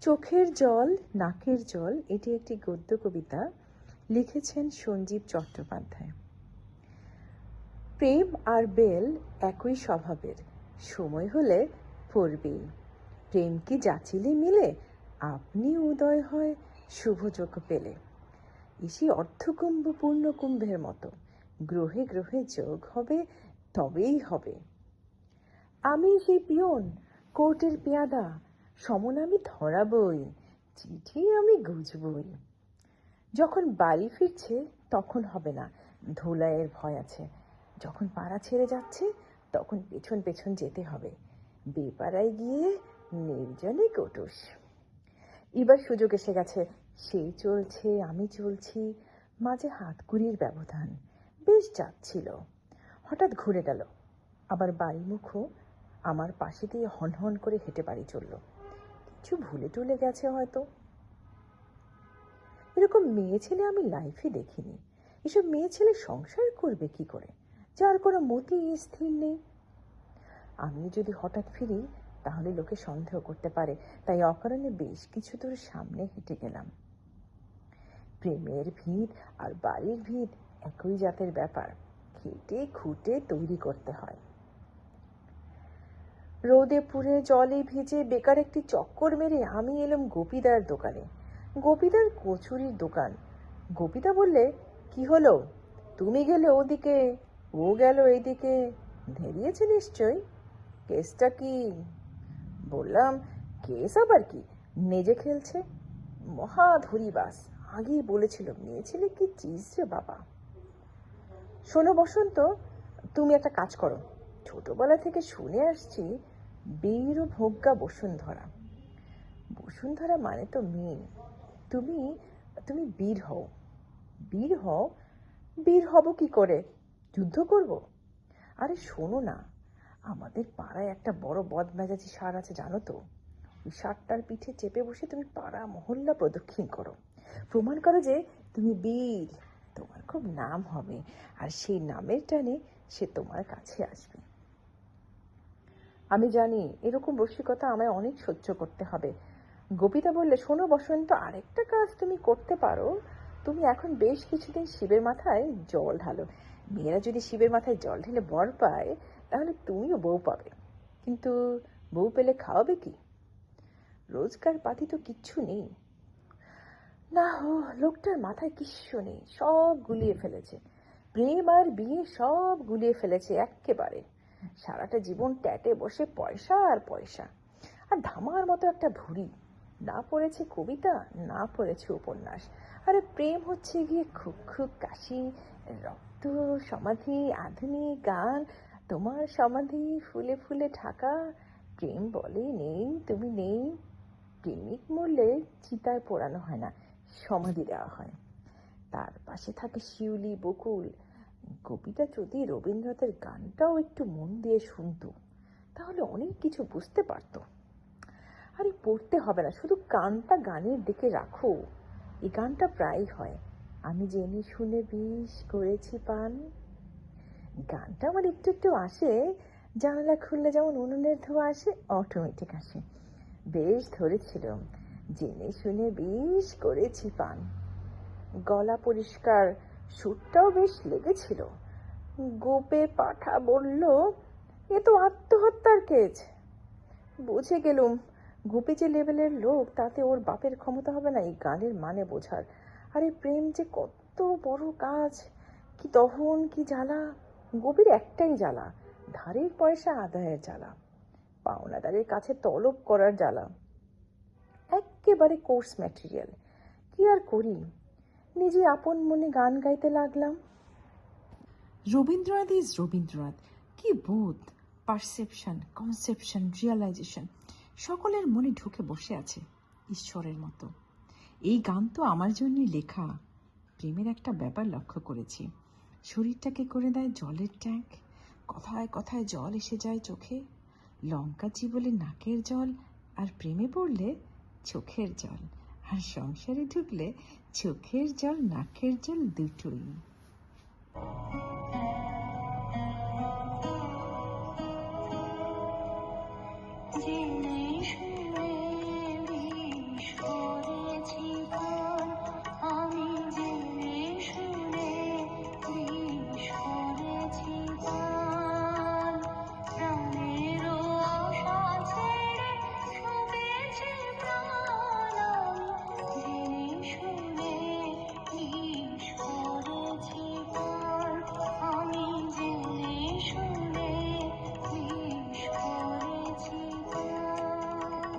চোখের জল নাকের জল এটি একটি গদ্য কবিতা, লিখেছেন সঞ্জীব চট্টোপাধ্যায়। প্রেম আর বেল একই স্বভাবের, সময় হলে পড়বেই। প্রেম কি যাচিলে মিলে, আপনি উদয় হয় শুভযোগ পেলে। এসি অর্ধকুম্ভ পূর্ণকুম্ভের মতো, গ্রহে গ্রহে যোগ হবে, তবেই হবে। আমি সেই পিয়ন, কোর্টের পেয়াদা, সমন আমি ধরাবই, চিঠি আমি গুজবই। যখন বাড়ি ফিরছে তখন হবে না, ধুলাইয়ের ভয় আছে। যখন পাড়া ছেড়ে যাচ্ছে তখন পেছন পেছন যেতে হবে, বেপাড়ায় গিয়ে নির্জনে কটুস। এবার সুযোগ এসে গেছে, সেই চলছে আমি চলছি, মাঝে হাতকুড়ির ব্যবধান, বেশ যাচ্ছিল। হঠাৎ ঘুরে গেল, আবার বাড়ি মুখো আমার পাশে দিয়ে হন হন করে হেঁটে বাড়ি চলল। কিছু ভুলে টুলে গেছে হয়তো। এরকম মেয়ে ছেলে আমি লাইফে দেখিনি। এসব মেয়ে ছেলে সংসার করবে কি করে, যার কোনো মতি স্থির নেই। আমি যদি হঠাৎ ফিরি তাহলে লোকে সন্দেহ করতে পারে, তাই অকারণে বেশ কিছু দূর সামনে হেঁটে গেলাম। প্রেমের ভিত আর বাড়ির ভিত একই জাতের ব্যাপার, খেটে খুঁটে তৈরি করতে হয়। রোদে পুড়ে জলে ভিজে বেকার একটি চক্কর মেরে আমি এলাম গোপীদার দোকানে। গোপীদার কচুরির দোকান। গোপীদা বললে, কি হলো, তুমি গেলে ওদিকে, ও গেল এইদিকে, ধেরিয়েছে নিশ্চয়ই, কেসটা কি? বললাম, কেস আবার কি, নেজে খেলছে। মহা ধরিবাস, আগেই বলেছিল মেয়ে ছেলে কি চিজ রে বাবা। শোনো বসন্ত, তুমি একটা কাজ করো। ছোটবেলা থেকে শুনে আসছি বীর ভোগ্যা বসুন্ধরা। বসুন্ধরা মানে তো মেয়ে। তুমি তুমি বীর হও। বীর হও? বীর হব কি করে, যুদ্ধ করব? আরে শোনো না, আমাদের পাড়ায় একটা বড় বদমেজাজি ষাঁড় আছে জানো তো। ওই ষাঁড়টার পিঠে চেপে বসে তুমি পাড়া মহল্লা প্রদক্ষিণ করো, প্রমাণ করো যে তুমি বীর। তোমার খুব নাম হবে, আর সেই নামের টানে সে তোমার কাছে আসবে। আমি জানি এরকম রসিকতা আমায় অনেক সহ্য করতে হবে। গোপীতা বললে, শোনো বসন্ত, আরেকটা কাজ তুমি করতে পারো। তুমি এখন বেশ কিছুদিন শিবের মাথায় জল ঢালো। মেয়েরা যদি শিবের মাথায় জল ঢেলে বর পায় তাহলে তুমিও বউ পাবে। কিন্তু বউ পেলে খাওয়াবে কি? রোজগার পাতি তো কিচ্ছু নেই। না হো, লোকটার মাথায় কিচ্ছু নেই, সব গুলিয়ে ফেলেছে। প্রেম আর বিয়ে সব গুলিয়ে ফেলেছে এক্কেবারে। সারাটা জীবন ট্যাটে বসে পয়সা আর পয়সা, আর ধামার মতো একটা ভুঁড়ি। না পড়েছে কবিতা, না পড়েছে উপন্যাস। আরে প্রেম হচ্ছে গিয়ে খুক খুক কাশি, রক্ত, সমাধি, আধুনিক গান, তোমার সমাধি ফুলে ফুলে ঢাকা। প্রেম বলে নেই, তুমি নেই। প্রেমিক মরলে চিতায় পোড়ানো হয় না, সমাধি দেওয়া হয়। তার পাশে থাকে শিউলি, বকুল। কবিতা যদি রবীন্দ্রনাথের গানটাও একটু মন দিয়ে শুনতো তাহলে অনেক কিছু বুঝতে পারতো। আরে পড়তে হবে না, শুধু কানটা গানের দিকে রাখো। এই গানটা প্রায় হয়, আমি জেনে শুনে বিষ করেছি পান। গানটা আমার একটু একটু আসে, জানালা খুললে যেমন উনুনের ধোঁয়া আসে, অটোমেটিক আসে। বেশ ধরেছিল, জেনে শুনে বিষ করেছি পান। গলা পরিষ্কার, সুরটাও বেশ লেগেছিল। গোপে পাঠা বলল, এ তো আত্মহত্যার কেস। বুঝে গেলুম গোপী যে লেভেলের লোক তাতে ওর বাপের ক্ষমতা হবে না এই গানের মানে বোঝার। আরে প্রেম যে কত বড় কাজ, কি দহন, কি জ্বালা। গোপীর একটাই জ্বালা, ধারের পয়সা আদায়ের জ্বালা, পাওনাদারের কাছে তলব করার জ্বালা। একেবারে কোর্স ম্যাটেরিয়াল। কি আর করি, নিজে আপন মনে গান গাইতে লাগলাম। রবীন্দ্রনাথ ইজ রবীন্দ্রনাথ। কি বোধ, পারসেপশন, কনসেপশন, রিয়ালাইজেশন সকলের মনে ঢুকে বসে আছে ঈশ্বরের মতো। এই গান তো আমার জন্যই লেখা। প্রেমের একটা ব্যাপার লক্ষ্য করেছি, শরীরটাকে করে দেয় জলের ট্যাঙ্ক। কথায় কথায় জল এসে যায় চোখে। লঙ্কা চিবলে নাকের জল, আর প্রেমে পড়লে চোখের জল, আর সংসারে ঢুকলে চোখের জল নাকের জল দুটোই। जी